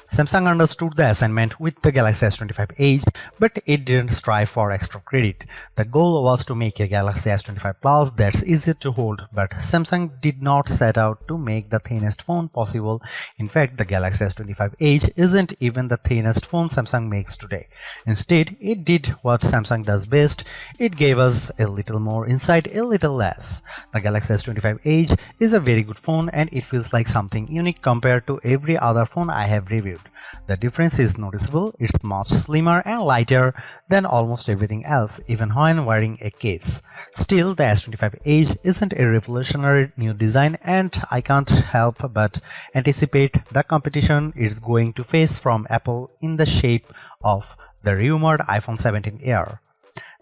Samsung understood the assignment with the Galaxy S25 Edge, but it didn't strive for extra credit. The goal was to make a Galaxy S25 Plus that's easier to hold, but Samsung did not set out to make the thinnest phone possible. In fact, the Galaxy S25 Edge isn't even the thinnest phone Samsung makes today. Instead, it did what Samsung does best. It gave us a little more inside, a little less. The Galaxy S25 Edge is a very good phone and it feels like something unique compared to every other phone I have reviewed. The difference is noticeable. It's much slimmer and lighter than almost everything else, even when wearing a case. Still, the S25 Edge isn't a revolutionary new design, and I can't help but anticipate the competition it's going to face from Apple in the shape of the rumored iPhone 17 Air.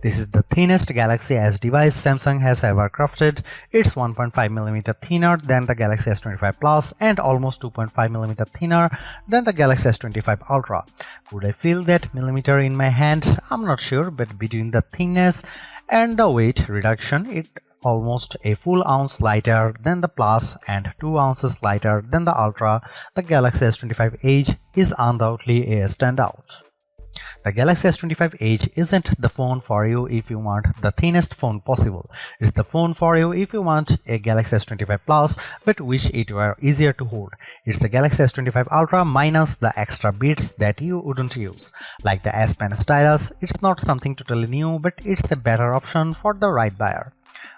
This is the thinnest Galaxy S device Samsung has ever crafted. It's 1.5mm thinner than the Galaxy S25 Plus and almost 2.5mm thinner than the Galaxy S25 Ultra. Could I feel that millimeter in my hand? I'm not sure, but between the thinness and the weight reduction, it's almost a full ounce lighter than the Plus and 2 ounces lighter than the Ultra. The Galaxy S25 Edge is undoubtedly a standout. The Galaxy S25 Edge isn't the phone for you if you want the thinnest phone possible. It's the phone for you if you want a Galaxy S25 Plus but wish it were easier to hold. It's the Galaxy S25 Ultra minus the extra bits that you wouldn't use. Like the S Pen stylus, it's not something totally new, but it's a better option for the right buyer.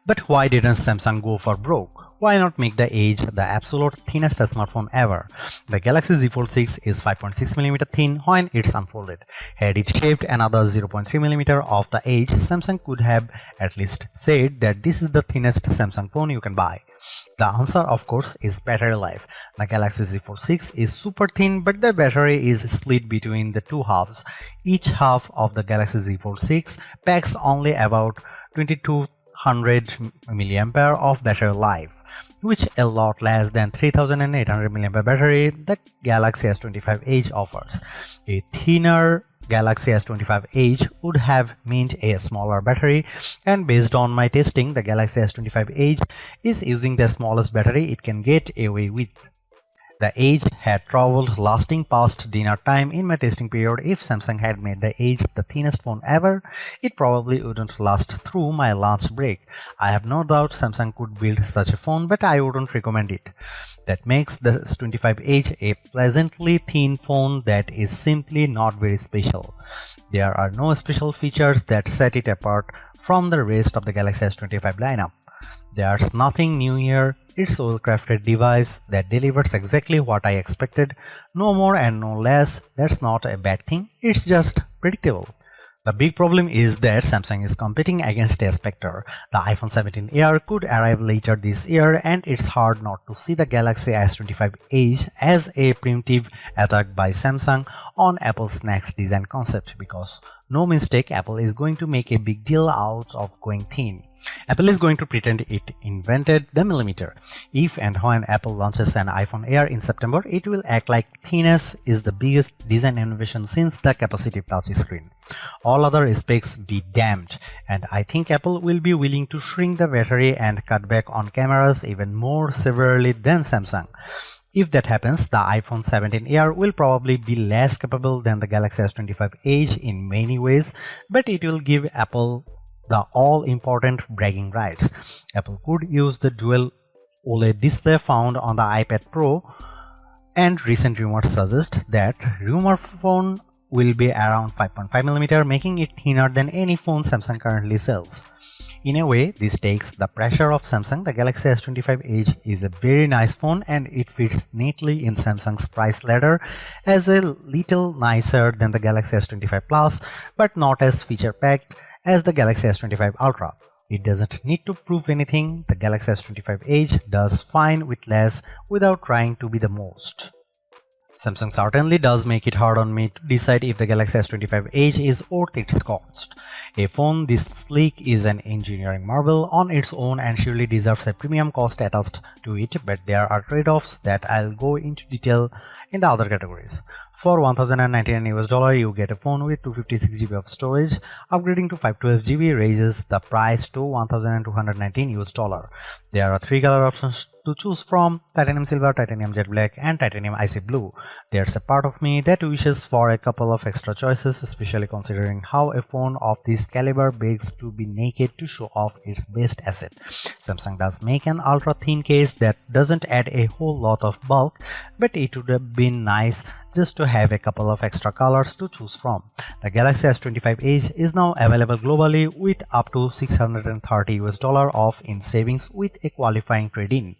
But why didn't Samsung go for broke? Why not make the Edge the absolute thinnest smartphone ever? The Galaxy Z Fold 6 is 5.6mm thin when it's unfolded. Had it shaved another 0.3mm off the Edge, Samsung could have at least said that this is the thinnest Samsung phone you can buy. The answer, of course, is battery life. The Galaxy Z Fold 6 is super thin, but the battery is split between the two halves. Each half of the Galaxy Z Fold 6 packs only about 2200 mAh of battery life, which a lot less than 3800 mAh battery the Galaxy S25 Edge offers. A thinner Galaxy S25 Edge would have meant a smaller battery, and based on my testing, the Galaxy S25 Edge is using the smallest battery it can get away with. The Edge had trouble lasting past dinner time in my testing period. If Samsung had made the Edge the thinnest phone ever, it probably wouldn't last through my lunch break. I have no doubt Samsung could build such a phone, but I wouldn't recommend it. That makes the S25 Edge a pleasantly thin phone that is simply not very special. There are no special features that set it apart from the rest of the Galaxy S25 lineup. There's nothing new here. It's a well-crafted device that delivers exactly what I expected, no more and no less. That's not a bad thing, it's just predictable. The big problem is that Samsung is competing against a specter. The iPhone 17 Air could arrive later this year, and it's hard not to see the Galaxy S25 Edge as a preemptive attack by Samsung on Apple's next design concept, because no mistake, Apple is going to make a big deal out of going thin. Apple is going to pretend it invented the millimeter. If and when Apple launches an iPhone Air in September, it will act like thinness is the biggest design innovation since the capacitive touchscreen. All other specs be damned, and I think Apple will be willing to shrink the battery and cut back on cameras even more severely than Samsung. If that happens, the iPhone 17 Air will probably be less capable than the Galaxy S25 Edge in many ways, but it will give Apple the all-important bragging rights. Apple could use the dual OLED display found on the iPad Pro, and recent rumors suggest that rumored phone will be around 5.5mm, making it thinner than any phone Samsung currently sells. In a way, this takes the pressure off Samsung. The Galaxy S25 Edge is a very nice phone and it fits neatly in Samsung's price ladder as a little nicer than the Galaxy S25 Plus, but not as feature-packed as the Galaxy S25 Ultra. It doesn't need to prove anything. The Galaxy S25 Edge does fine with less without trying to be the most. Samsung certainly does make it hard on me to decide if the Galaxy S25 Edge is worth its cost. A phone this sleek is an engineering marvel on its own and surely deserves a premium cost attached to it, but there are trade-offs that I'll go into detail in the other categories. For $1,099 you get a phone with 256GB of storage. Upgrading to 512GB raises the price to $1,219. There are 3 color options to choose from: titanium silver, titanium jet black, and titanium icy blue. There's a part of me that wishes for a couple of extra choices, especially considering how a phone of this caliber begs to be naked to show off its best asset. Samsung does make an ultra thin case that doesn't add a whole lot of bulk, but it would have been nice just to have a couple of extra colors to choose from. The Galaxy S25 Edge is now available globally with up to $630 off in savings with a qualifying trade-in.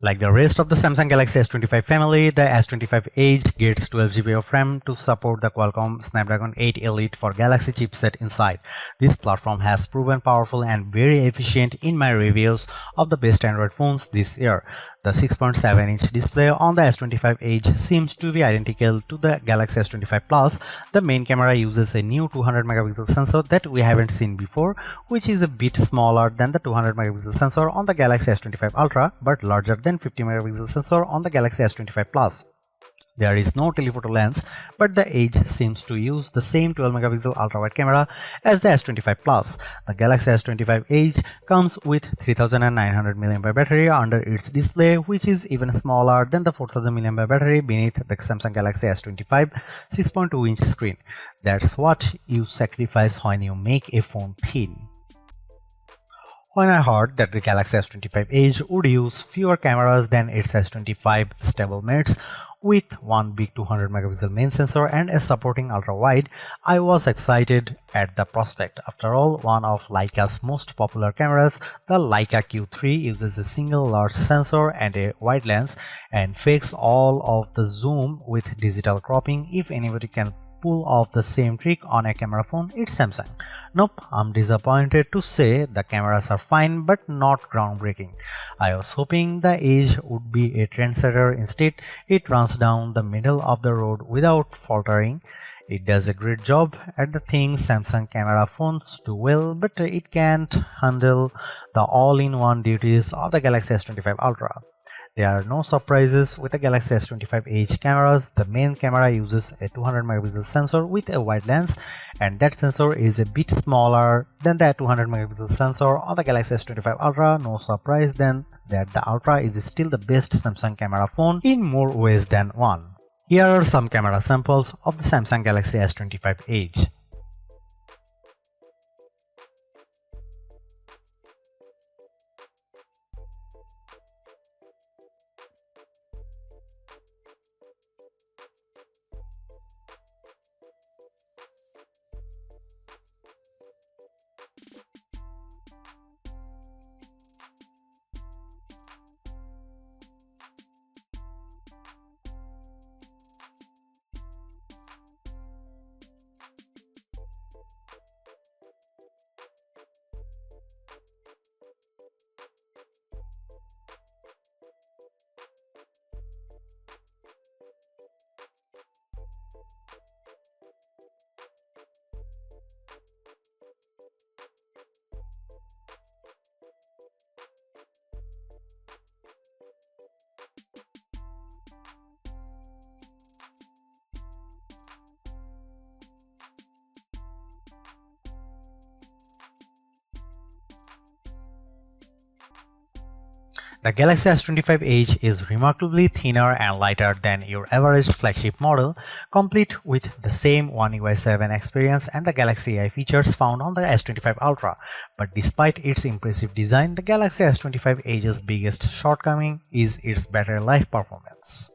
Like the rest of the Samsung Galaxy S25 family, the S25 Edge gets 12GB of RAM to support the Qualcomm Snapdragon 8 Elite for Galaxy chipset inside. This platform has proven powerful and very efficient in my reviews of the best Android phones this year. The 6.7-inch display on the S25 Edge seems to be identical to the Galaxy S25 Plus. The main camera uses a new 200MP sensor that we haven't seen before, which is a bit smaller than the 200MP sensor on the Galaxy S25 Ultra but larger than 50MP sensor on the Galaxy S25 Plus. There is no telephoto lens, but the Edge seems to use the same 12MP ultra-wide camera as the S25 Plus. The Galaxy S25 Edge comes with 3900mAh battery under its display, which is even smaller than the 4000mAh battery beneath the Samsung Galaxy S25 6.2-inch screen. That's what you sacrifice when you make a phone thin. When I heard that the Galaxy S25 Edge would use fewer cameras than its S25 stablemates with one big 200MP main sensor and a supporting ultra-wide, I was excited at the prospect. After all, one of Leica's most popular cameras, the Leica Q3, uses a single large sensor and a wide lens and fakes all of the zoom with digital cropping. If anybody can pull off the same trick on a camera phone, it's Samsung. Nope, I'm disappointed to say the cameras are fine but not groundbreaking. I was hoping the Edge would be a trendsetter. Instead, it runs down the middle of the road without faltering. It does a great job at the things Samsung camera phones do well, but it can't handle the all-in-one duties of the Galaxy S25 Ultra. There are no surprises with the Galaxy S25 Edge cameras. The main camera uses a 200MP sensor with a wide lens, and that sensor is a bit smaller than the 200MP sensor on the Galaxy S25 Ultra. No surprise then that the Ultra is still the best Samsung camera phone in more ways than one. Here are some camera samples of the Samsung Galaxy S25 Edge. The Galaxy S25 Edge is remarkably thinner and lighter than your average flagship model, complete with the same One UI 7 experience and the Galaxy AI features found on the S25 Ultra. But despite its impressive design, the Galaxy S25 Edge's biggest shortcoming is its battery life performance.